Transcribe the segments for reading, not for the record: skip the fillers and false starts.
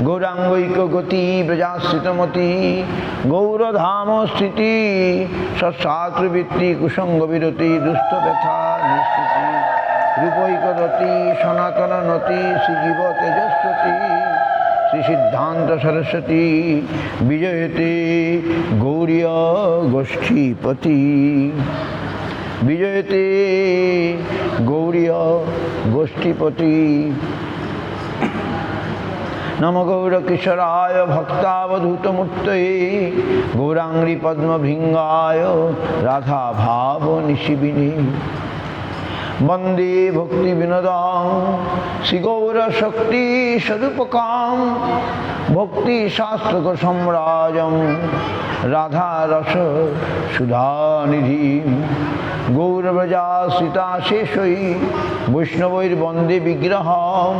গৌরাঙ্গৈক গতি ব্রজাশ্রিতমতি গৌরধাম স্থিতি সৎসাত্রবৃত্তি কুসঙ্গ বিরতি দুস্থ ব্যথা নিষ্কৃতি রূপৈকরতি সনাতন নতি শ্রীজীব তেজস্বতী শ্রী সিদ্ধান্ত সরস্বতী বিজয়তে গৌরীয় গোষ্ঠীপতি বিজয়তে গৌরীয় গোষ্ঠীপতি নম গৌরকিশোরায় ভক্তাবধূতমূর্তয়ে গৌরাঙ্গী পদ্মভৃঙ্গায় রাধা ভাব নিশিবিনী বন্দে ভক্তি বিনোদং শ্রীগৌর শক্তি স্বরূপকাম ভক্তি শাস্ত্রক সম্রাজম রাধা রস সুধানিধি গৌরব্রজাশ্রিতা শেষই বৈষ্ণবৈর বন্দে বিগ্রহম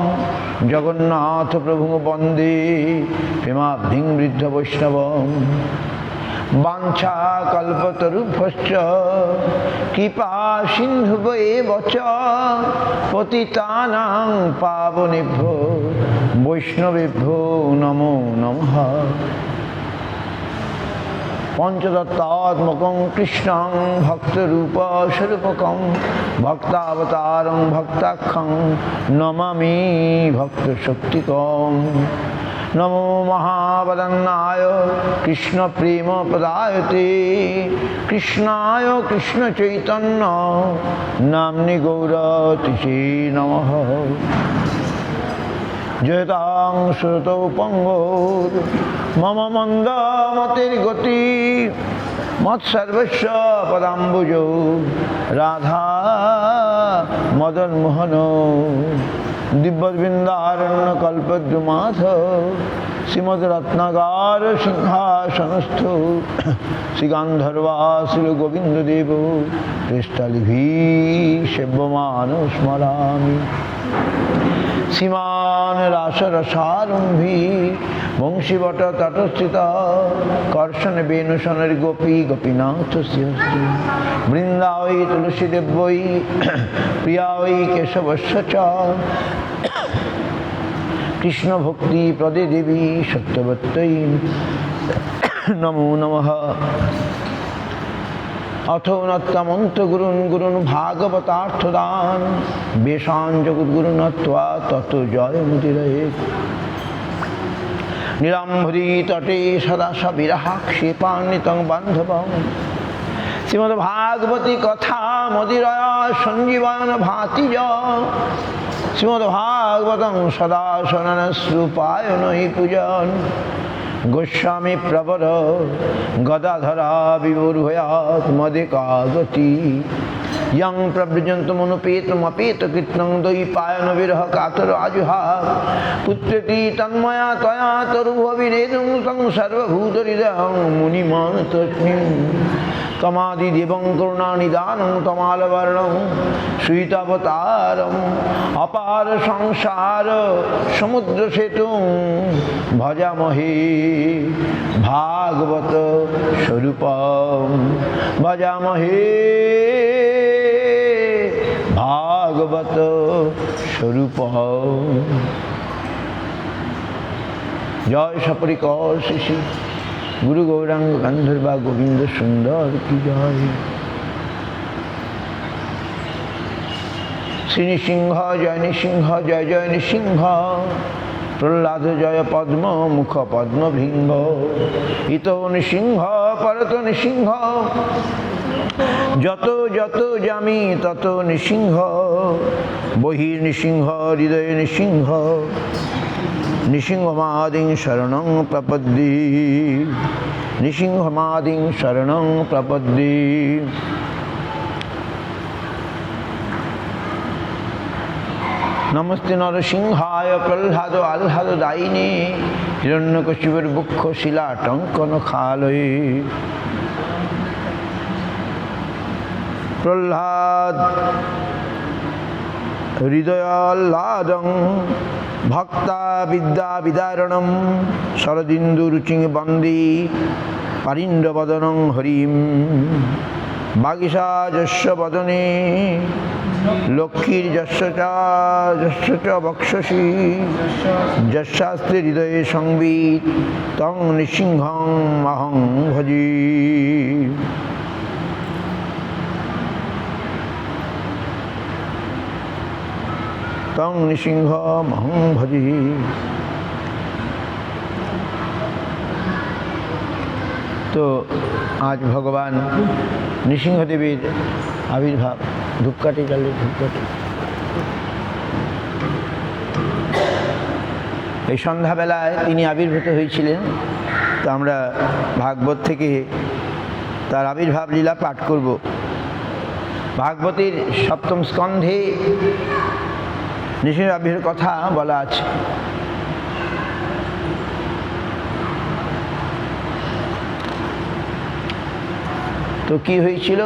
জগন্নাথ প্রভু বন্দে প্রেমাব্ধিং বৃদ্ধ বৈষ্ণবম বাঞ্ছা কল্পতরুভ্যশ্চ কৃপা সিন্ধুভ্যেব চ পতিতানাং পাবনেভ্যো বৈষ্ণবেভ্যো নমো নমঃ পঞ্চতত্ত্বাত্মকং কৃষ্ণং ভক্তরূপ স্বরূপকং ভক্তাবতারং ভক্তাখ্যং নমামি ভক্তশক্তিকং নমো মহাবদন্নায় কৃষ্ণ প্রেম পদায়তে কৃষ্ণায় কৃষ্ণ চৈতন্য নাম্নি গৌরতিশে নমঃ জয়তাং শ্রুতৌ পঙ্গোর মম মন্দমতির গতি মৎসর্বস্ব পদাম্বুজো রাধা মদন মোহন দিব্যবৃন্দারণ্য কল্পদ্রুমাথ শ্রীমদ রত্নাগার সিংহাসনস্থ শ্রীগান্ধর্বাসুর গোবিন্দদেব পৃষ্ঠলিভি সেব্যমান স্মরামি সীমান রাসরসারম্ভী বংশীবট তটস্থিত কর্ষণ বেণুষণের গোপী গোপীনাথ শ্রীহস্তি বৃন্দাবৈ তুলসীদেব্যৈ প্রিয়াবৈ কেশবস্য চ কৃষ্ণ ভক্তি প্রদে দেবী সত্যবত্যৈ নমো নমঃ अथो नत्तमंत गुरुन् गुरुन् भागवतार्थदान बेशान जगद्गुरु नत्वा ततो जय मुदिरये नीलाम्बरी तटे सदा सविरहाक्षेपान्वितं बान्धवं श्रीमद्भागवती कथा मदिरया सञ्जीवन भाति च श्रीमद्भागवतं सदा शरणश्रुपायनै पूजन् गोस्वामी प्रवर गदाधरा विभुर्भयात् मदेकागति यं प्रव्रजन्तमनुपेतमपेत कृत्नं द्वैपायन विरह कातर आजुहाव पुत्रति तन्मया त्वया तरुभविनेदं तं सर्वभूतहृदयं मुनिमानतस्मिन् तमादिदेवं करुणानिदानं तमालवर्णं श्वेतावतारम् अपार संसार समुद्र सेतुं भजामहे भागवत स्वरूपं भजामहे भागवत स्वरूपं जय सपरिकर शिशि गुरु गौरांग गंधर्वा गोविंद सुंदर की जय। श्री नृसिंह जय नृसिंह जय जय नृसिंह प्रह्लाद जय पद्म मुख पद्म भृंग इतो नृसिंह परतो नृसिंह যত যত জামি তত নৃসিংহ বহির্নৃসিংহ হৃদয় নৃসিংহ নৃসিংহমাদিং শরণং প্রপদ্যে নৃসিংহমাদিং শরণং প্রপদ্যে। नमस्ते नरसिंहाय प्रह्लाद आह्लाद दायिने हिरण्यकशिपुर बुक्ष शिला टंकन खालये। प्रह्लाद हृदयाह्लादं भक्ता विद्या विदारणं शरदिन्दुरुचिं वन्दे परिन्द्रवदनं हरिं वागीशाजस्य वदने লক্ষ্মীর যস্য চ বক্ষসি যস্যাস্তে হৃদয়ে সংবিৎ তং নৃসিংহং অহং ভজি। তং নৃসিংহং অহং ভজি। তো আজ ভগবান নৃসিংহদেবের আবির্ভাব। ধূপকাঠি জ্বালিয়ে ধূপকাঠি। এই সন্ধ্যাবেলায় তিনি আবির্ভূত হয়েছিলেন। তো আমরা ভাগবত থেকে তার আবির্ভাব লীলা পাঠ করব। ভাগবতের সপ্তম স্কন্ধে নৃসিংহ আবির্ভাবের কথা বলা আছে। তো কি হয়েছিল?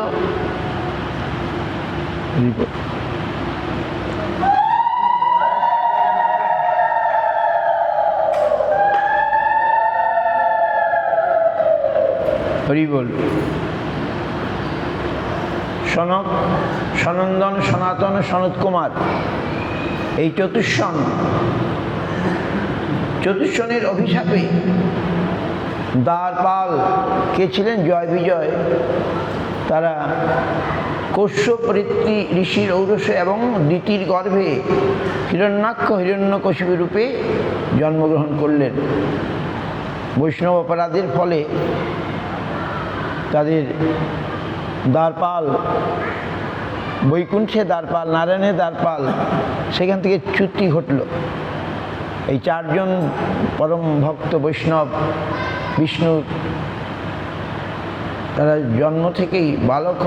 হরি বল। সনক, সনন্দন, সনাতন, সনত কুমার, এই চতুষ্ষণের অভিশাপে দ্বারপাল কে ছিলেন? জয় বিজয়। তারা কশ্যপ ঋষির ঔরসে এবং দিতির গর্ভে হিরণ্যাক্ষ হিরণ্যকশিপু রূপে জন্মগ্রহণ করলেন। বৈষ্ণব অপরাধের ফলে তাদের দ্বারপাল, বৈকুণ্ঠে দ্বারপাল, নারায়ণের দ্বারপাল, সেখান থেকে চ্যুতি ঘটল। এই চারজন পরম ভক্ত বৈষ্ণব বিষ্ণুর, তারা জন্ম থেকেই বালক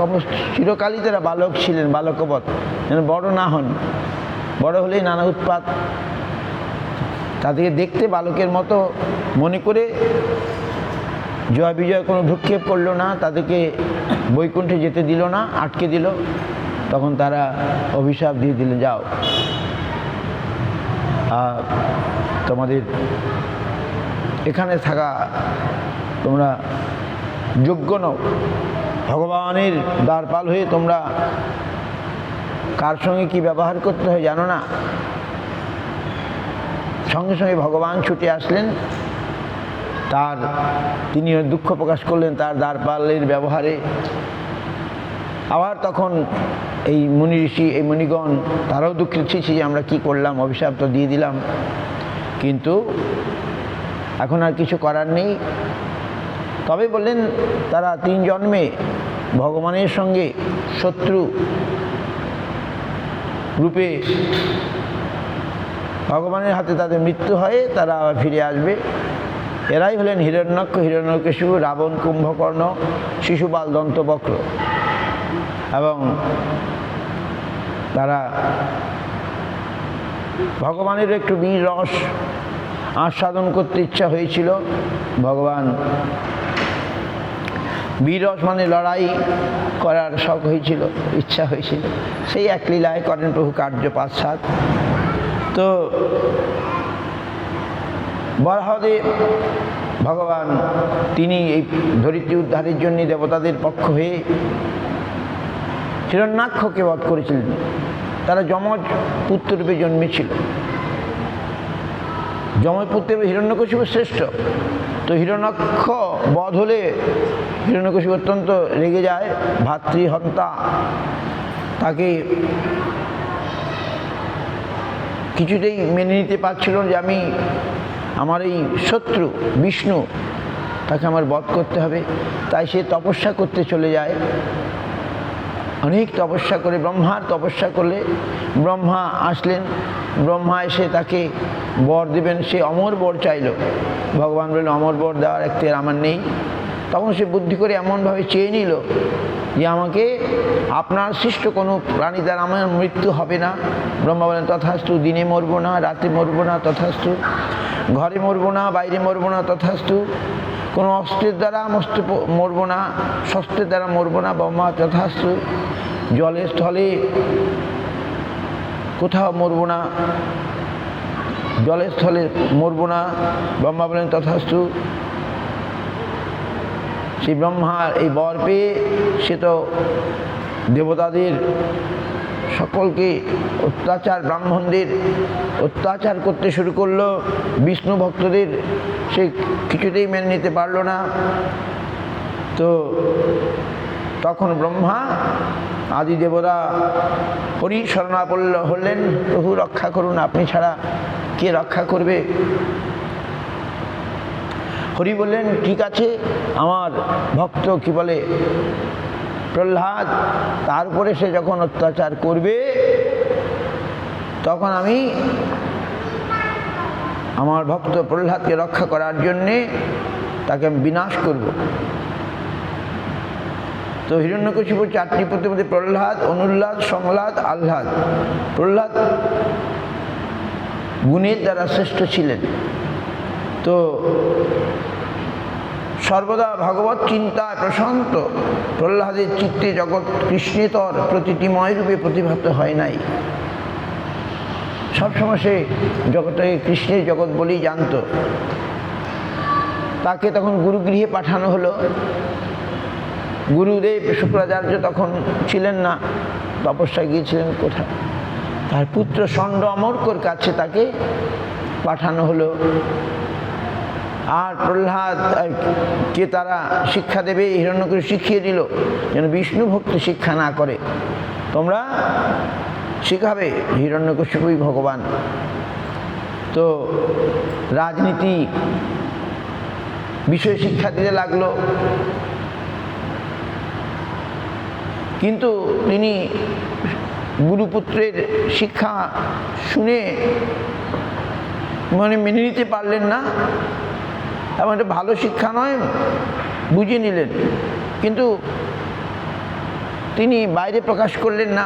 চিরকালই তারা বালক ছিলেন, বালকবৎ, যেন বড় না হন। বড় হলেই নানা উৎপাত। তাদেরকে দেখতে বালকের মতো মনে করে জয় বিজয় কোনো ভ্রুক্ষেপ করলো না, তাদেরকে বৈকুণ্ঠে যেতে দিল না, আটকে দিল। তখন তারা অভিশাপ দিয়ে দিলেন, যাও, তোমাদের এখানে থাকা তোমরা যোগ্য নও। ভগবানের দ্বারপাল হয়ে তোমরা কার সঙ্গে কি ব্যবহার করতে হয় জানো না। সঙ্গে সঙ্গে ভগবান ছুটে আসলেন। তিনি দুঃখ প্রকাশ করলেন তার দ্বারপালের ব্যবহারে। আবার তখন এই মুনি ঋষি, এই মুনিগণ, তারাও দুঃখিত ছিল যে আমরা কি করলাম, অভিশাপ তো দিয়ে দিলাম, কিন্তু এখন আর কিছু করার নেই। তবে বললেন তারা 3 জন্মে ভগবানের সঙ্গে শত্রু রূপে ভগবানের হাতে তাদের মৃত্যু হয়, তারা আবার ফিরে আসবে। এরাই হলেন হিরণ্যাক্ষ, হিরণ্যকশিপু, রাবণ, কুম্ভকর্ণ, শিশুপাল, দন্তবক্র। এবং তারা ভগবানের একটু বীর রস আস্বাদন করতে ইচ্ছা হয়েছিল। ভগবান বীর রস মানে লড়াই করার শখ হয়েছিল, ইচ্ছা হয়েছিল। সেই এক লীলায় করেন প্রভু কার্য 5-7। তো বরাহদেব ভগবান তিনি এই ধরিত্রী উদ্ধারের জন্য দেবতাদের পক্ষ হয়ে হিরণ্যাক্ষকে বধ করেছিলেন। তারা যমজ পুত্ররূপে জন্মেছিল। যমজ পুত্রের হিরণ্যকশিপু শ্রেষ্ঠ। তো হিরণ্যাক্ষ বধ হলে হিরণ্যকশিপু অত্যন্ত রেগে যায়। ভাতৃহন্তা, তাকে কিছুতেই মেনে নিতে পারছিল যে আমার এই শত্রু বিষ্ণু, তাকে আমার বধ করতে হবে। তাই সে তপস্যা করতে চলে যায়। অনেক তপস্যা করে, ব্রহ্মার তপস্যা করলে ব্রহ্মা আসলেন। ব্রহ্মা এসে তাকে বর দেবেন, সে অমর বর চাইল। ভগবান বললেন অমর বর দেওয়ার একটির আমার নেই। তখন সে বুদ্ধি করে এমনভাবে চেয়ে নিল যে আমাকে আপনার সৃষ্ট কোনো প্রাণী দ্বারা আমার মৃত্যু হবে না। ব্রহ্মা বলেন তথাস্তু, দিনে মরবো না, রাতে মরবো না, তথাস্তু, ঘরে মরবো না, বাইরে মরবো না, তথাস্তু, কোনো অস্ত্রের দ্বারা মরবো না, শস্ত্রের দ্বারা মরবো না, ব্রহ্মা তথাস্তু, জলে স্থলে কোথাও মরবো না, জলে স্থলে মরবো না, ব্রহ্মা বলেন তথাস্তু। সেই ব্রহ্মার এই বর পেয়ে সে তো দেবতাদের সকলকে অত্যাচার, ব্রাহ্মণদের অত্যাচার করতে শুরু করলো। বিষ্ণু ভক্তদের সে কিছুতেই মেনে নিতে পারল না। তো তখন ব্রহ্মা আদি দেবরা হরি শরণাপন্ন হলেন, প্রভু রক্ষা করুন, আপনি ছাড়া কে রক্ষা করবে? হরি বললেন, ঠিক আছে, আমার ভক্ত কি বলে প্রহ্লাদ, তার উপরে সে যখন অত্যাচার করবে তখন আমি আমার ভক্ত প্রহ্লাদকে রক্ষা করার জন্যে তাকে আমি বিনাশ করব। তো হিরণ্যকশিপুর 4টি পুত্রের মধ্যে প্রহ্লাদ, অনুল্লাদ, সংলাদ, আহ্লাদ। প্রহ্লাদ গুণের দ্বারা শ্রেষ্ঠ ছিলেন। তো সর্বদা ভগবত চিন্তায় প্রশান্ত প্রহ্লাদের চিত্তে জগৎ কৃষ্ণেতর প্রতিটিময় রূপে প্রতিভাত হয় নাই। সবসময় সে জগৎটাকে কৃষ্ণের জগৎ বলেই জানত। তাকে তখন গুরুগৃহে পাঠানো হলো। গুরুদেব শুক্রাচার্য তখন ছিলেন না, তপস্যায় গিয়েছিলেন কোথায়, তার পুত্র ষণ্ড অমর্কর কাছে তাকে পাঠানো হলো। আর প্রহ্লাদ কে তারা শিক্ষা দেবে, হিরণ্যকশিপু শিখিয়ে দিল যেন বিষ্ণু ভক্তি শিক্ষা না করে, তোমরা শিখাবে, হিরণ্যকশিপুই ভগবান। তো রাজনীতি বিষয় শিক্ষা দিতে লাগলো। কিন্তু তিনি গুরুপুত্রের শিক্ষা শুনে মেনে নিতে পারলেন না, এবং এটা ভালো শিক্ষা নয় বুঝে নিলেন, কিন্তু তিনি বাইরে প্রকাশ করলেন না।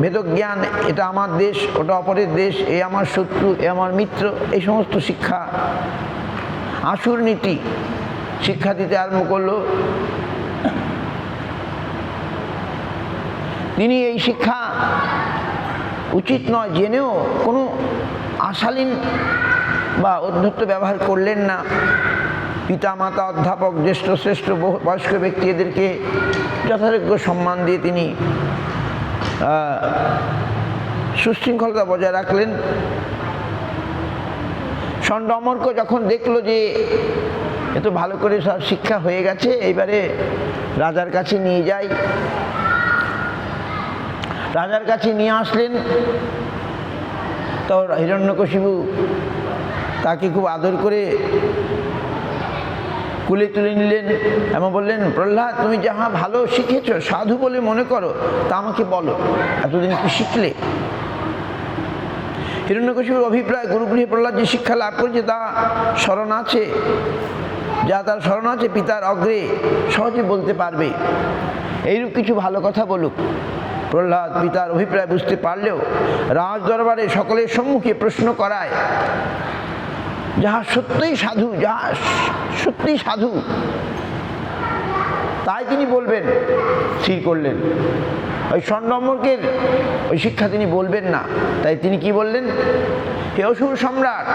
ভেদজ্ঞান, এটা আমার দেশ, ওটা অপরের দেশ, এ আমার শত্রু, এ আমার মিত্র, এই সমস্ত শিক্ষা, আসুর নীতি শিক্ষা দিতে আরম্ভ করলো। তিনি এই শিক্ষা উচিত নয় জেনেও কোনো আশালীন বা অধ্যত্ত ব্যবহার করলেন না। পিতা, মাতা, অধ্যাপক, জ্যেষ্ঠ শ্রেষ্ঠ বয়স্ক ব্যক্তি এদেরকে যথাযোগ্য সম্মান দিয়ে তিনি সুশৃঙ্খলতা বজায় রাখলেন। ষণ্ড অমর্ক যখন দেখলো যে এ তো ভালো করে সব শিক্ষা হয়ে গেছে, এইবারে রাজার কাছে নিয়ে যাই, রাজার কাছে নিয়ে আসলেন। তো হিরণ্যকশিপু তাকে খুব আদর করে কুলে তুলে নিলেন এবং বললেন, প্রহ্লাদ, তুমি যাহা ভালো শিখেছ, সাধু বলে মনে করো, তা আমাকে বলো, এতদিন কি শিখলে? হিরণ্যকশিপুর অভিপ্রায়, গুরুগৃহে প্রহ্লাদ যে শিক্ষা লাভ করেছে তা স্মরণ আছে, যা তার স্মরণ আছে পিতার অগ্রে সহজে বলতে পারবে, এইরূপ কিছু ভালো কথা বলুক। প্রহ্লাদ পিতার অভিপ্রায় বুঝতে পারলেও রাজ দরবারে সকলের সম্মুখে প্রশ্ন করায়, যাহা সত্যই সাধু, যাহা সত্যিই সাধু, তাই তিনি বলবেন স্থির করলেন। ওই ষণ্ড অমর্কের ওই শিক্ষা তিনি বলবেন না। তাই তিনি কি বললেন, হে অসুর সম্রাট,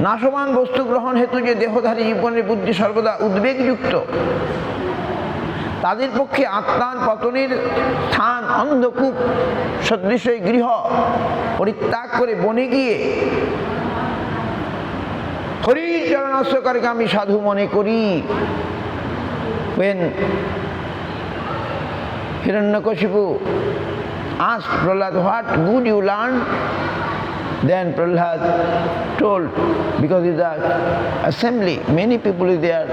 নাশবান বস্তু গ্রহণ হেতু যে দেহধারী জীবনের বুদ্ধি সর্বদা উদ্বেগযুক্ত, তাদের পক্ষে আত্মার পতনের স্থান অন্ধকূপ সদৃশ গৃহ পরিত্যাগ করে বনে গিয়ে হরির চরণাশ্রয়কে আমি সাধু মনে করি। When Hiranyakashipu asked Prahlad, what good you learned? Then Prahlad told, because in the assembly many people is there,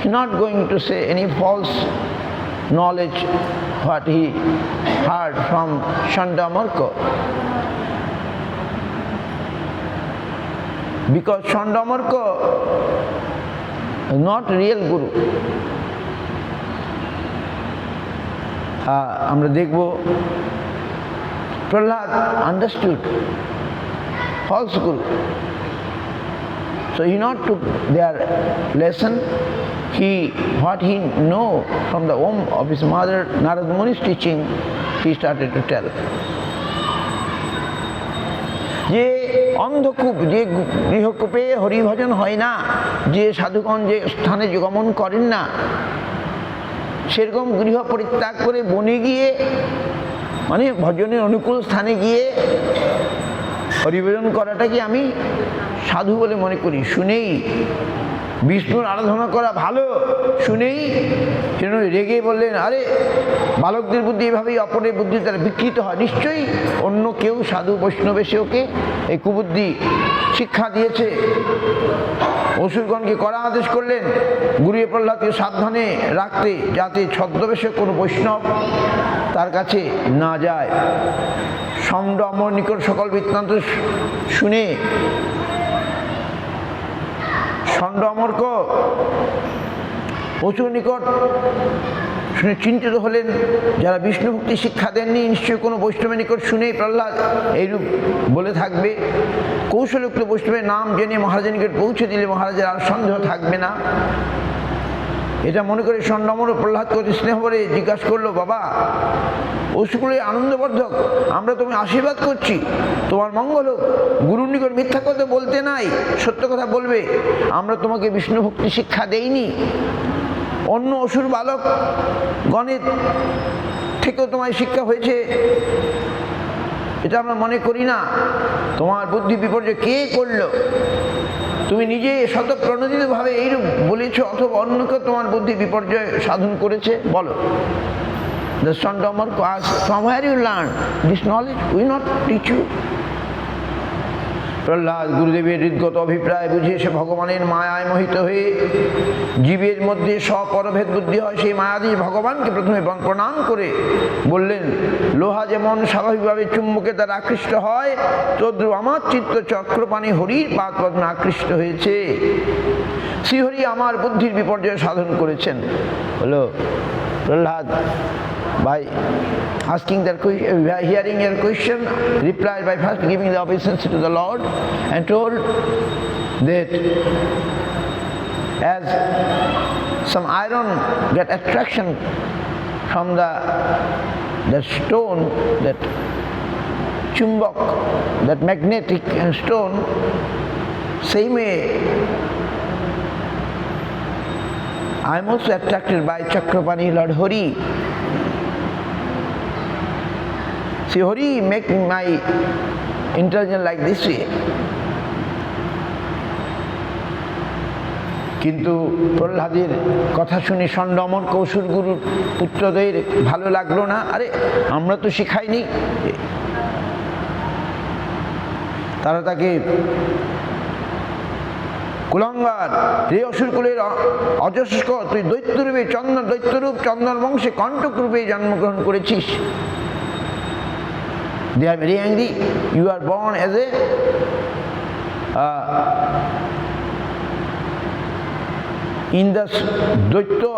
he's not going to say any false knowledge what he heard from षण्ड अमर्क. Because षण्ड अमर्क is not real guru. আমরা দেখব Prahlad understood false guru. So he not took their lesson. What he know from the womb of his mother Narada Muni's teaching, he started to tell. যে অন্ধকূপ, যে গৃহকূপে হরিভজন হয় না, যে সাধুগণ যে স্থানে গমন করেন না, সেরকম গৃহ পরিত্যাগ করে বনে গিয়ে, মানে ভজনের অনুকূল স্থানে গিয়ে হরিভজন করাটাকে আমি সাধু বলে মনে করি। শুনেই বিষ্ণুর আরাধনা করা ভালো, শুনেই সেন রেগে বললেন, আরে বালকদের বুদ্ধি এভাবেই অপরের বুদ্ধি তারা বিকৃত হয়, নিশ্চয়ই অন্য কেউ সাধু বৈষ্ণব এসে ওকে এই কুবুদ্ধি শিক্ষা দিয়েছে। অসুরগণকে কড়া আদেশ করলেন গুরুয়ে প্রহ্লাদকে সাবধানে রাখতে, যাতে ছদ্মবেশে কোনো বৈষ্ণব তার কাছে না যায়। ষণ্ড অমর নিকট সকল বৃত্তান্ত শুনে ষণ্ড অমরক প্রচুর নিকট শুনে চিন্তিত হলেন। যারা বিষ্ণু ভক্তি শিক্ষা দেননি, নিশ্চয়ই কোনো বৈষ্ণবের নিকট শুনেই প্রহ্লাদ এইরূপ বলে থাকবে। কৌশলোক্ত বৈষ্ণবের নাম জেনে মহারাজের নিকট পৌঁছে দিলে মহারাজের আর সন্দেহ থাকবে না। এটা মনে করে ষণ্ডমর প্রহ্লাদকে অতি স্নেহ করে জিজ্ঞাসা করলো, বাবা অসুকুলের আনন্দবর্ধক, আমরা তোমায় আশীর্বাদ করছি, তোমার মঙ্গল হোক। গুরুর নিকট মিথ্যা কথা বলতে নাই, সত্য কথা বলবে। আমরা তোমাকে বিষ্ণু ভক্তি শিক্ষা দেইনি, অন্য অসুর বালক গণের থেকেও তোমায় শিক্ষা হয়েছে, এটা আমরা মনে করি না। তোমার বুদ্ধি বিপর্যয় কে করলো? তুমি নিজে স্বতঃপ্রণোদিতভাবে এইরূপ বলেছ, অথবা অন্য কেউ তোমার বুদ্ধি বিপর্যয় সাধন করেছে? বলো। The son of Mark asked, from where you learn this knowledge? We not teach you. Prahlad গুরুদেবের হৃদগত অভিপ্রায় বুঝে সে ভগবানের মায়ায় মোহিত হয়ে জীবের মধ্যে স্বপরভেদ বুদ্ধি হয়, সেই মায়াদি ভগবানকে প্রথমে প্রণাম করে বললেন, লোহা যেমন স্বাভাবিকভাবে চুম্বকে দ্বারা আকৃষ্ট হয়, তদ্রূপ আমার চিত্ত চক্রপাণি হরির পাদ পদ্মে আকৃষ্ট হয়েছে। শ্রীহরি আমার বুদ্ধির বিপর্যয় সাধন করেছেন। হলো Prahlad by asking that question, hearing your question, replied by first giving the obeisance to the Lord and told that as some iron get attraction from the stone, that chumbak, that magnetic stone, same way I am also attracted by Chakrapani Lord Hari. See, Hari make my intelligence like this way. কিন্তু প্রহ্লাদের কথা শুনে ষণ্ড অমর কৌশল গুরুর পুত্রদের ভালো লাগলো না। আরে আমরা তো শিখাইনি। তারা তাকে কুলঙ্গার, রে অসুরকুলের অজস্ক, তুই দৈত্যরূপে দৈত্যরূপ চন্দন বংশে কণ্টক রূপে জন্মগ্রহণ করেছিস। They are very angry. You are born as a in the Daitya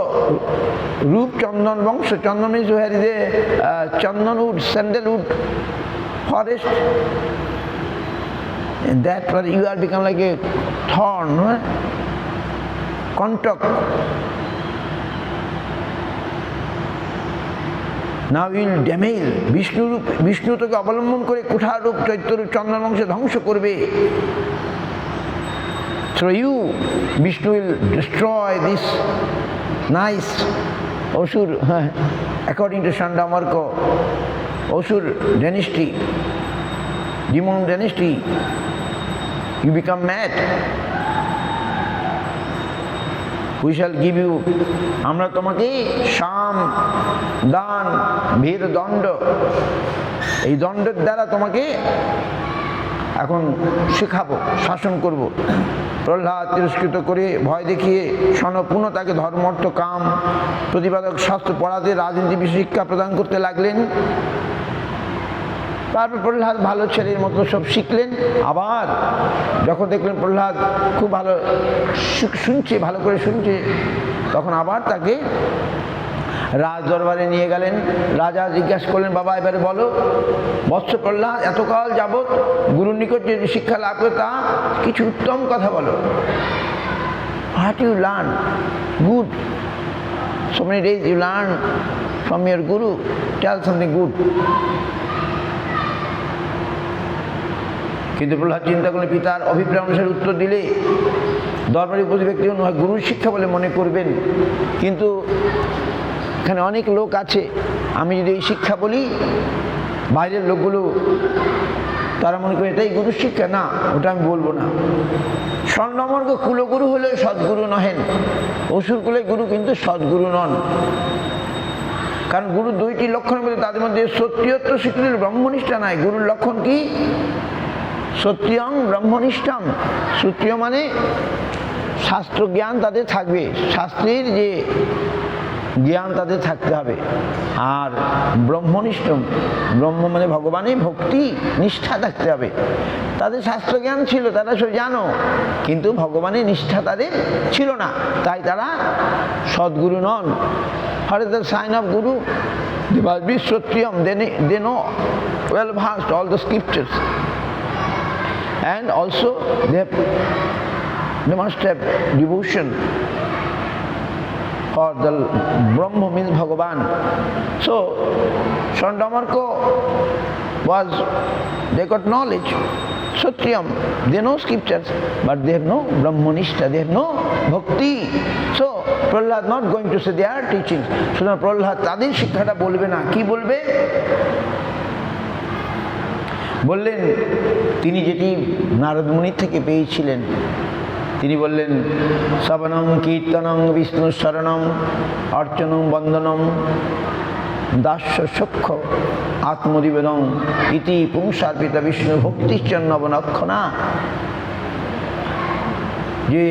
Roop Chandan Vangsha. Chandan is where is a Chandanwood, sandalwood forest. And that you are become like a thorn, contact. Now you will damage Vishnu তোকে অবলম্বন করে কুঠার রূপ চৈত্যরূপ চন্দন বংশে ধ্বংস করবে। Through you, Vishnu will destroy this nice Asur, according to Chandamarka, Asur dynasty, demon dynasty. You become mad. We shall give you, আমরা তোমাকে শাম, দান, ভীর দণ্ড, এই দণ্ডের দ্বারা তোমাকে এখন শিখাবো, শাসন করব। প্রহ্লাদ তিরস্কৃত করে ভয় দেখিয়ে পুনঃ তাকে ধর্ম অর্থ কাম প্রতিপাদক শাস্ত্র পড়াতে রাজনীতি বিষয়ে শিক্ষা প্রদান করতে লাগলেন। তারপর প্রহ্লাদ ভালো ছেলের মতো সব শিখলেন। আবার যখন দেখলেন প্রহ্লাদ খুব ভালো শুনছে, ভালো করে শুনছে, তখন আবার তাকে রাজ দরবারে নিয়ে গেলেন। রাজা জিজ্ঞাসা করলেন, বাবা এবারে বলো, বৎস প্রহ্লাদ এতকাল যাবৎ গুরুর নিকট যে শিক্ষা লাভ করে তা কিছু উত্তম কথা বলো। What you learn? Good. So many days you learn from your guru. Tell something good. কিন্তু প্রহ্লাদ চিন্তা করলে পিতার অভিপ্রায় অনুসারে উত্তর দিলে দরবারি উপস্থিত ব্যক্তি গুরুর শিক্ষা বলে মনে করবেন। কিন্তু এখানে অনেক লোক আছে, আমি যদি এই শিক্ষা বলি বাইরের লোকগুলো তারা মনে করে এটাই গুরু শিক্ষা, না ওটা আমি বলবো না। স্বর্ণমর্গ কুলগুরু হলে সদ্গুরু নহেন, অসুর কুলের গুরু কিন্তু সদ্গুরু নন। কারণ গুরুর দুইটি লক্ষণের মধ্যে তাদের মধ্যে সত্যিয়ত্ব স্বীকৃতি ব্রহ্মনিষ্ঠা নাই। গুরুর লক্ষণ কি? সত্যিয়ং ব্রহ্মনিষ্ঠাম। সত্যিয় মানে শাস্ত্র জ্ঞান তাদের থাকবে, শাস্ত্রের যে জ্ঞান তাদের থাকতে হবে। আর ব্রহ্মনিষ্ঠম, ব্রহ্ম মানে ভগবানের ভক্তি নিষ্ঠা থাকতে হবে। তাদের শাস্ত্র জ্ঞান ছিল, তারা সব জানো, কিন্তু ভগবানের নিষ্ঠা তাদের ছিল না, তাই তারা সদ্গুরু নন। What is the sign of Guru? They must be Satyam. They know well versed all the scriptures, and also they must have devotion for the Brahma means Bhagavan. So Chandamarko they got knowledge, Satyam. They know scriptures, but they have no Brahmanishta, they have no bhakti. So Prahlad not going to say their teachings. সুতরাং প্রহ্লাদ তাদের শিক্ষাটা বলবে না। কি বলবে? বললেন তিনি যেটি নারদ মুনির থেকে পেয়েছিলেন, তিনি বললেন শ্রবণং কীর্তনং বিষ্ণু শরণং অর্চনং বন্দনং দাস্য সখ্য আত্মনিবেদন ইতি পুংসার্পিত বিষ্ণু ভক্তিশ্চন্নবনক্ষণা। যে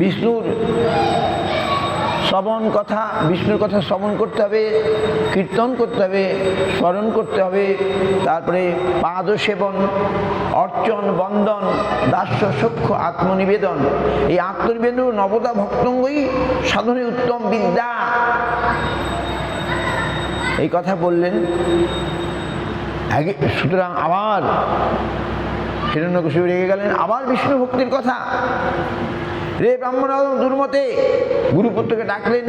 বিষ্ণুর শ্রবণ কথা, বিষ্ণুর কথা শ্রবণ করতে হবে, কীর্তন করতে হবে, স্মরণ করতে হবে, তারপরে পাদ সেবন, অর্চন, বন্দন, দাস্য সখ্য আত্মনিবেদন। এই আত্মনিবেদন নবদা ভক্তঙ্গই সাধনে উত্তম বিদ্যা, এই কথা বললেন। সুতরাং আবার হিরণ্যকশিপু রেগে গেলেন, আবার বিষ্ণু ভক্তির কথা। রে ব্রাহ্মণ দুর্মতে, গুরুপুত্রকে ডাকলেন,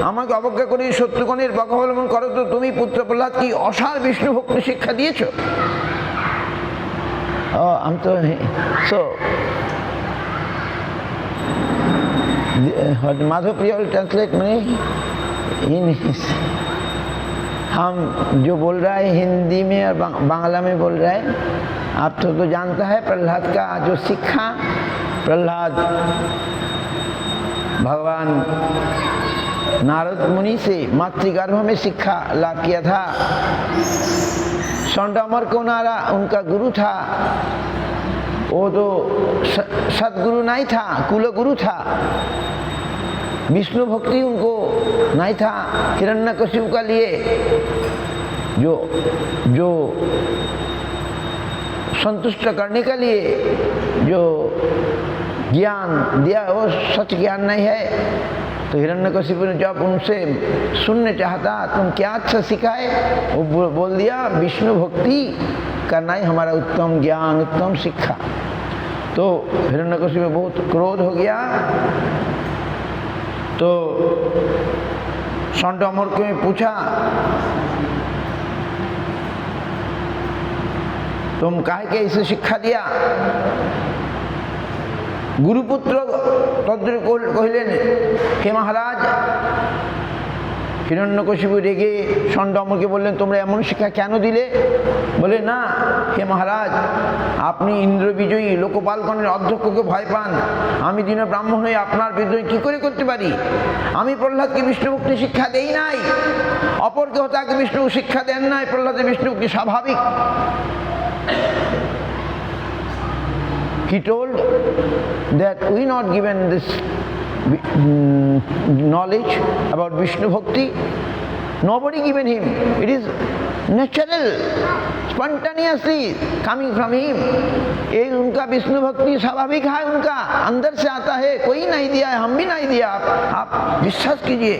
আমাকে অবজ্ঞা করে শত্রুগণের পক্ষ অবলম্বন করো তো তুমি পুত্র প্রহ্লাদ কি অসার বিষ্ণু ভক্তি শিক্ষা দিয়েছ? আমি তো माधव प्रिया will translate मैंने हम जो बोल रहा है हिंदी में और बांग्ला में बोल रहा है। आप तो जानता है प्रहलाद का जो शिक्षा, प्रहलाद भगवान नारद मुनि से मातृगर्भ में शिक्षा लाभ किया था। सौंडामर को नारा उनका गुरु था, वो तो सदगुरु नहीं था, कुल गुरु था। विष्णु भक्ति उनको नहीं था। हिरण्यकशिपु का लिए जो संतुष्ट करने के लिए जो ज्ञान दिया वो सच ज्ञान नहीं है। तो हिरण्यकशिपु ने जब उनसे सुनने चाहता तुम क्या अच्छा सिखाए, वो बोल दिया विष्णु भक्ति करना ही हमारा उत्तम ज्ञान, उत्तम शिक्षा। तो हिरण्यकशिपु में बहुत क्रोध हो गया। तो सौंडामर्क में पूछा तुम काहे के इसे शिक्षा दिया? गुरुपुत्र तद्र कहिलेन हे महाराज। हिरण्यकशिपु रेगे सौंडामर्कকে বললেন তোমরা এমন শিক্ষা কেন দিলে? বলে না হে মহারাজ, আপনি ইন্দ্র বিজয়ী লোকপালগণের অধ্যক্ষকে ভয় পান, আমি দিনে ব্রাহ্মণ হয়ে আপনার বিদ্রোহ কি করে করতে পারি? আমি প্রহ্লাদকে বিষ্ণু ভক্তি শিক্ষা দেই নাই, অপর কেউ তাকে বিষ্ণু শিক্ষা দেন নাই। প্রহ্লাদের বিষ্ণু ভক্তি স্বাভাবিক। He told that we not given this knowledge about Vishnu Bhakti. Nobody given him. It is natural, spontaneously coming from him. ये उनका विष्णु भक्ति स्वाभाविक है, उनका अंदर से आता है, कोई नहीं दिया है, हम भी नहीं दिया। आप विश्वास कीजिए।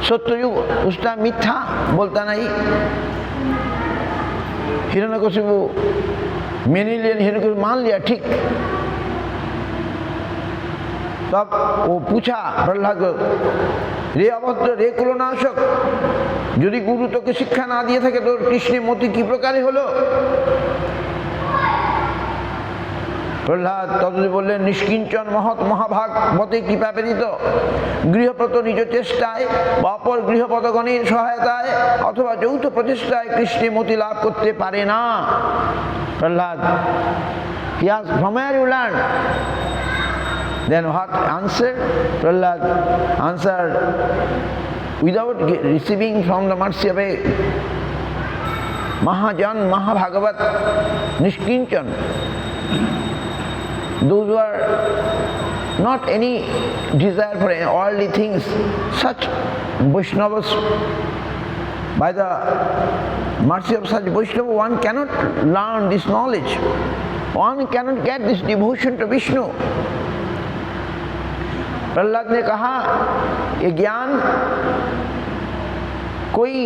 सत्ययुग उसका मिथ्या बोलता नहीं। हिरण्यकशिपु मेने लिया, हिरण्यकशिपु मान लिया, ठीक। तब वो पूछा प्रहलाद को, रे अभद्र, रे कुलनाशक, यदि गुरु তোকে শিক্ষা না দিয়ে থাকে তোর কৃষ্ণের মতি কি প্রকারে হলো? প্রহ্লাদ ততই বললেন, নিষ্কিঞ্চন মহৎ মহাভাগবতে কৃপা ব্যতীত গৃহপত নিজ চেষ্টায় বা অপর গৃহপতগণের সহায়তায় অথবা যৌথ প্রচেষ্টায় কৃষ্ণে মতি লাভ করতে পারে না। Prahlad, he asked, from where you learn? Then what answer? Prahlad answered, without receiving from the mercy of a Mahajan, Mahabhagavat, Nishkinchan, those who are not any desire for worldly things, such Vaishnavas, by the mercy of such Vaishnava, one cannot learn this knowledge. One cannot get this devotion to Vishnu. Prahlad ने कहा, ये ज्ञान कोई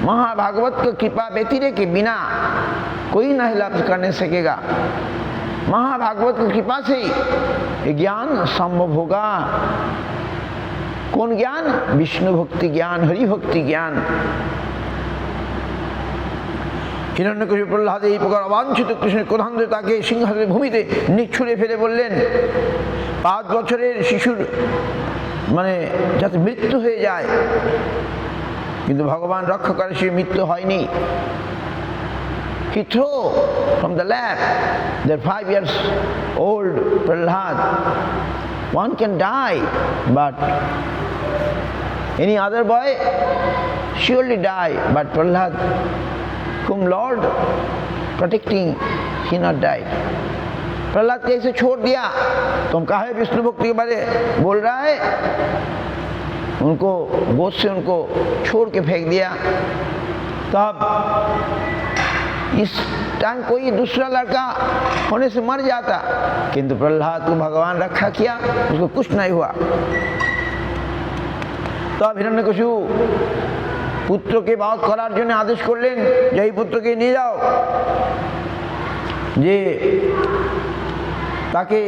महाभागवत की कृपा व्यतीत के बिना कोई नहीं लाभ करने सकेगा। महाभागवत की कृपा से ये ज्ञान संभव होगा। कौन ज्ञान? विष्णु भक्ति ज्ञान, हरि भक्ति ज्ञान। হিরণ্যকশিপু প্রহ্লাদ এই প্রকার অবাঞ্ছিত কৃষ্ণের ক্রোধান্তে তাকে সিংহাসনের ভূমিতে নিচ্ছুড়ে ফেলে বললেন, 5 বছরের শিশুর যাতে মৃত্যু হয়ে যায়, কিন্তু ভগবান রক্ষা করে, সে মৃত্যু হয়নি। He threw from the lap that 5 years old Prahlad. One can die, but any other boy surely die, but Prahlad, whom Lord protecting, he not died. Prahlad के ऐसे छोड़ दिया। तुम काहे विष्णु भक्ति के बारे बोल रहा है? उनको गोद से उनको छोड़ के फेंक दिया। तब इस टाइम कोई दूसरा लड़का होने से मर जाता, किंतु प्रहलाद को भगवान रक्षा किया, उसको कुछ नहीं हुआ। तब हिरण्यकशिपु পুত্রকে বধ করার জন্য আদেশ করলেন যে এই পুত্রকে নিয়ে যাও, যে তাকে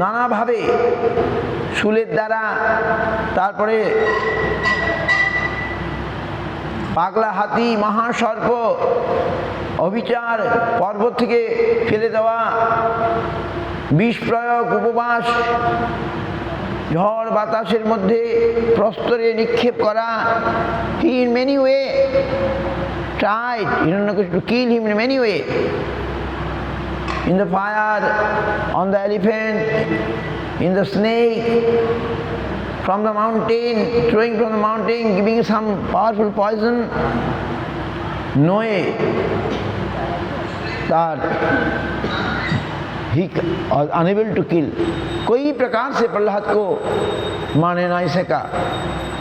নানাভাবে শুলের দ্বারা, তারপরে পাগলা হাতি, মহাসর্প, অবিচার, পর্বত থেকে ফেলে দেওয়া, বিষ প্রয়োগ, উপবাস, ঝড় বাতাসের মধ্যে প্রস্তরে নিক্ষেপ করা। He in many way tried to kill him in many way. In the fire, on the elephant, in the snake, from the mountain, throwing from the mountain, giving some powerful poison. No way that he was unable to kill. कोई प्रकार से प्रहलाद को मारने नहीं सका,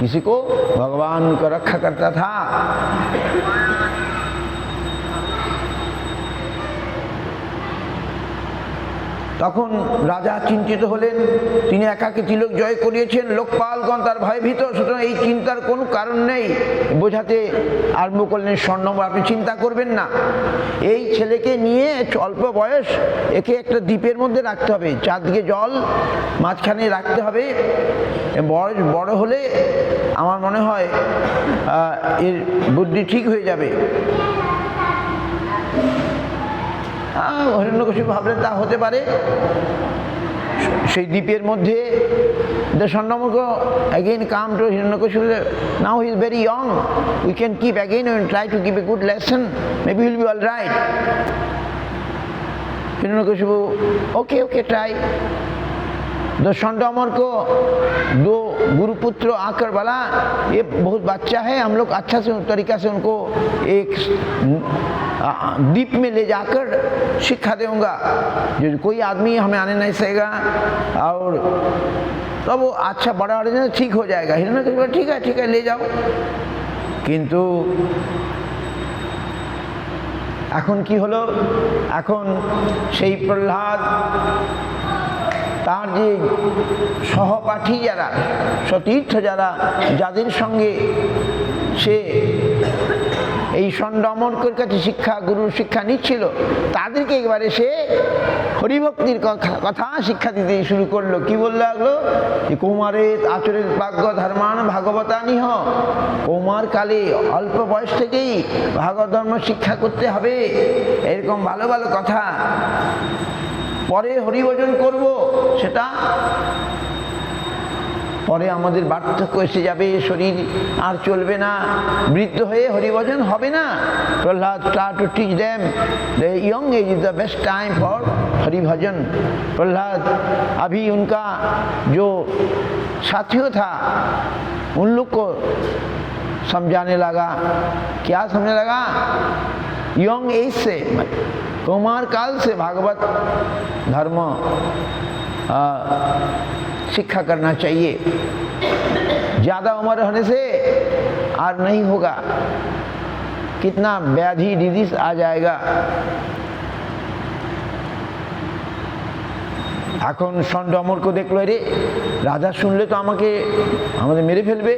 किसी को भगवान को रक्षा करता था। তখন রাজা চিন্তিত হলেন, তিনি একাকে তিলক জয় করিয়েছেন, লোকপালগণ তার ভয়ভীত, সুতরাং এই চিন্তার কোনো কারণ নেই। বোঝাতে আরম্ভ করলেন, স্বর্ণম, আপনি চিন্তা করবেন না, এই ছেলেকে নিয়ে অল্প বয়স, একে একটা দ্বীপের মধ্যে রাখতে হবে, চারদিকে জল, মাঝখানে রাখতে হবে। বয়স বড় হলে আমার মনে হয় এর বুদ্ধি ঠিক হয়ে যাবে। হিরণ্যকশিপু ভাবলেন তা হতে পারে। সেই দ্বীপের মধ্যে the Shandamukha again come to Hiranyakashipu. Now he is very young, we can keep again and try to give a good lesson, maybe he will be all right. Hiranyakashipu, okay, try. The Shandamukha को 2 गुरुपुत्र आकर बोला, ये बहुत बच्चा है, हम लोग अच्छा से तरीका से उनको एक द्वीप में ले जाकर शिक्षा दूंगा, जो कोई आदमी हमें आने नहीं सकेगा, और तब वो अच्छा बड़ा हो जाए, ठीक हो जाएगा। हिरण्यकशिपु ठीक है ले जाओ। किंतु এখন কি হলো? এখন সেই প্রহ্লাদ তার যে সহপাঠী যারা, সতীর্থ যারা, যাদের সঙ্গে সে এই ষণ্ডামর্কের কাছে গুরুর শিক্ষা নিচ্ছিল, তাদেরকে একবারে সে হরিভক্তির কথা শিক্ষা দিতে শুরু করলো। কি বললো লাগলো? যে কৌমারের আচরের ভাগ্য ধর্মান ভাগবতানিহ, কৌমার কালে অল্প বয়স থেকেই ভাগবত ধর্ম শিক্ষা করতে হবে, এরকম ভালো ভালো কথা পরে হরিভজন করব, সেটা পরে আমাদের বার্ধক্য এসে যাবে, শরীর আর চলবে না, বৃদ্ধ হয়ে হরিভজন হবে না। Prahlad try to teach them the young age is the best time for हरिभजन। Prahlad अभी उनका जो साथियों था उन लोग को समझाने लगा। क्या समझने लगा? यंग एज से, कुमार काल से भागवत धर्म शिक्षा करना चाहिए, ज़्यादा उम्र होने से और नहीं होगा, कितना व्याधि डिजीज आ जाएगा। এখন ষণ্ড অমরকে দেখলো, রে রাজা শুনলে তো আমাদের মেরে ফেলবে,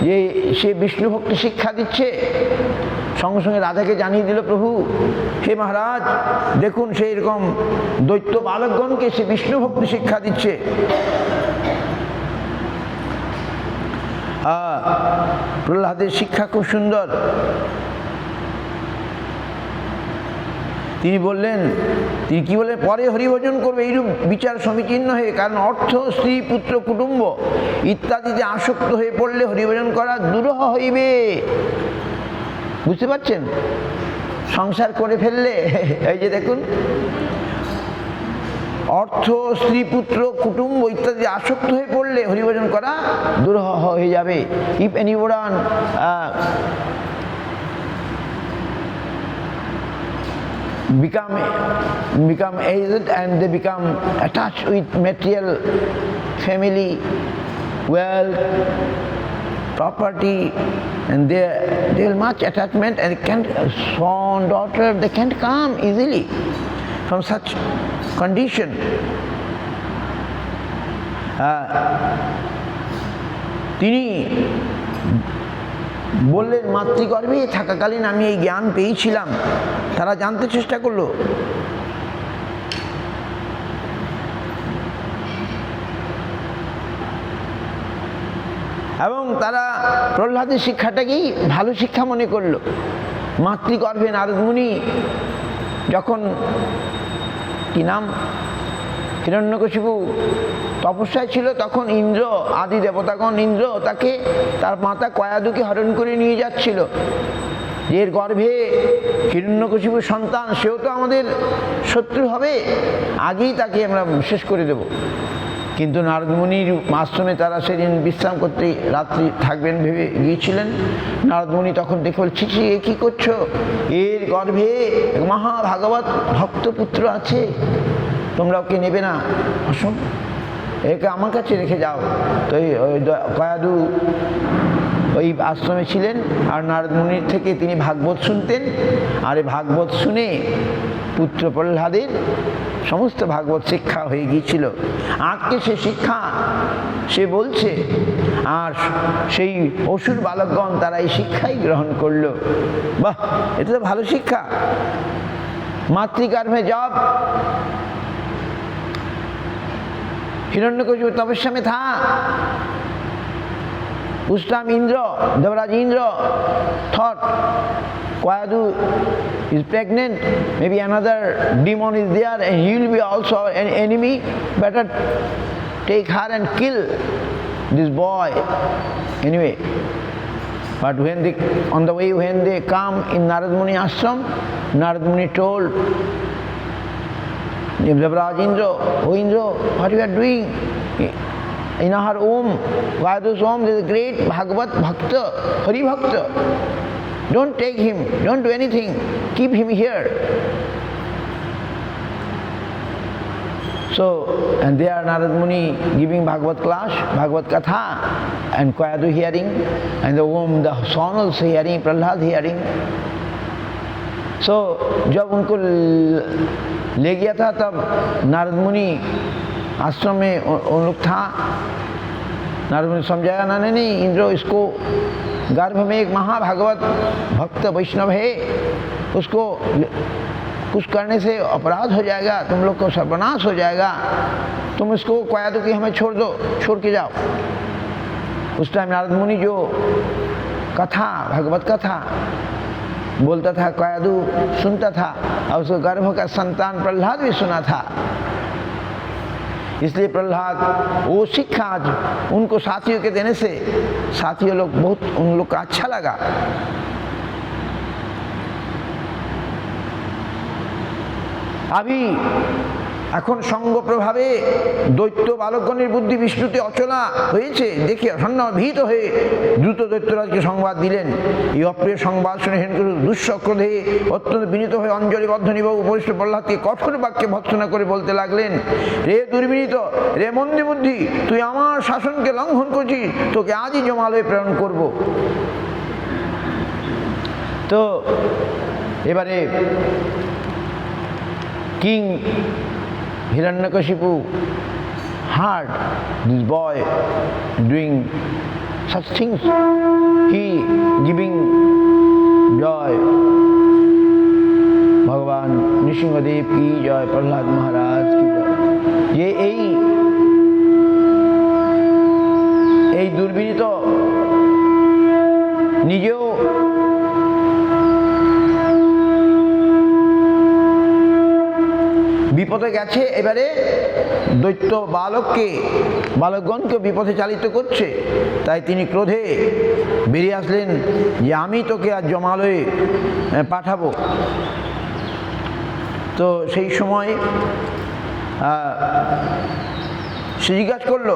যে সে বিষ্ণু ভক্তি শিক্ষা দিচ্ছে। সঙ্গে সঙ্গে রাজাকে জানিয়ে দিল, প্রভু হে মহারাজ দেখুন, সেই রকম দৈত্য বালকগণকে সে বিষ্ণু ভক্তি শিক্ষা দিচ্ছে। প্রহ্লাদের শিক্ষা খুব সুন্দর। তিনি বললেন, তিনি কি বললেন, পরে হরিভজন করবে এইরূপ বিচার সমীচীন নহে, কারণ অর্থ, স্ত্রী, পুত্র, কুটুম্ব ইত্যাদিতে আসক্ত হয়ে পড়লে হরিভজন করা দুরূহ হইবে। বুঝতে পারছেন? সংসার করে ফেললে, এই যে দেখুন, অর্থ, স্ত্রী, পুত্র, কুটুম্ব ইত্যাদি আসক্ত হয়ে পড়লে হরিভজন করা দুরূহ হয়ে যাবে। If anyone become aged and they become attached with material, family, wealth, property, and there is much attachment, and son, daughter, they can't come easily from such condition. তিনি বললেন, মাতৃগর্ভে থাকাকালীন আমি এই জ্ঞান পেয়েছিলাম। তারা জানতে চেষ্টা করলো, এবং তারা প্রহ্লাদের শিক্ষাটাকেই ভালো শিক্ষা মনে করলো। মাতৃগর্ভে নারদ মুনি যখন, কি নাম, হিরণ্যকশিপু তপস্যায় ছিল, তখন ইন্দ্র আদি দেবতাগণ, ইন্দ্র তাকে, তার মাতা কয়াদুকে হরণ করে নিয়ে যাচ্ছিল। এর গর্ভে হিরণ্যকশিপুর সন্তান, সেও তো আমাদের শত্রু হবে, আগেই তাকে আমরা শেষ করে দেব। কিন্তু নারদ মুনির আশ্রমে তারা সেদিন বিশ্রাম করতে রাত্রি থাকবেন ভেবে গিয়েছিলেন। নারদ মুনি তখন দেখে বলছে, ছি, এ কী করছো? এর গর্ভে মহাভাগবত ভক্তপুত্র আছে, তোমরা ওকে নেবে না, অসম, একে আমার কাছে রেখে যাও। তো ওই কয়াদু ওই আশ্রমে ছিলেন, আর নারদ মুনির থেকে তিনি ভাগবত শুনতেন। আর এই ভাগবত শুনে পুত্র প্রহ্লাদের সমস্ত ভাগবত শিক্ষা হয়ে গিয়েছিল। আজকে সে শিক্ষা সে বলছে, আর সেই অসুর বালকগণ তারা এই শিক্ষাই গ্রহণ করলো। বাহ, এটা তো ভালো শিক্ষা। মাতৃগর্ভে जब हिरण्यकशिपु तपस्या में था, उस time Indra, Devraj Indra thought Kayadu is pregnant, maybe another demon is there and he will be also an enemy, better take her and kill this boy anyway. But when they, on the way when they come in Narad Muni ashram, Narad Muni told Devraj Indra, "Oh Indra, what you are doing? In our home, Kayadu's home, there is a great Bhagavat Bhakta, Hari Bhakta. Don't take him, don't do anything, keep him here." So, and there Narad Muni giving Bhagavat class, Bhagavat Katha, and Kayadu hearing, and the womb, the son also hearing, Prahlad hearing. So, जब उनको ले गया था तब नारद मुनि आश्रम में उन लोग था। नारद मुनि समझाया, ना नहीं इंद्र, इसको गर्भ में एक महाभागवत भक्त वैष्णव है, उसको कुछ करने से अपराध हो जाएगा, तुम लोग को सर्वनाश हो जाएगा, तुम इसको कयादु की हमें छोड़ दो, छोड़ के जाओ। उस टाइम नारद मुनि जो कथा, भगवत कथा बोलता था, कयादु सुनता था, और उसको गर्भ का संतान प्रहलाद भी सुना था। इसलिए प्रहलाद वो शिक्षा आज उनको साथियों के देने से साथियों लोग बहुत उन लोग का अच्छा लगा। अभी এখন সঙ্গ প্রভাবে দৈত্য বালকগণের বুদ্ধি বিষ্ণুতে অচলা হয়েছে দেখে ভীত হয়ে দ্রুত দৈত্যরাজকে সংবাদ দিলেন। এই অপ্রিয় সংবাদ শুনে হেমকুট দুঃস্বক্রোধে অত্যন্ত বিনীত হয়ে অঞ্জলিবদ্ধ নিব উপরিষ্ট প্রহ্লাদকে কঠোর বাক্যে ভর্ৎসনা করে বলতে লাগলেন, রে দুর্বিনীত, রে মন্দি বুদ্ধি, তুই আমার শাসনকে লঙ্ঘন করছিস, তোকে আজই জমালয়ে প্রেরণ করব। তো এবারে king Hiranyakashipu heard this boy doing such things, he giving joy. Bhagavan Nrsimhadev ki joy, Prahlad Maharaj ki joy. ये এই দুর্বিনীত নিজেও বিপদে গেছে, এবারে দৈত্য বালকগণকে বিপথে চালিত করছে। তাই তিনি ক্রোধে বেরিয়ে আসলেন যে আমি তোকে আজ জমালয়ে পাঠাবো। তো সেই সময় সে জিজ্ঞাসা করলো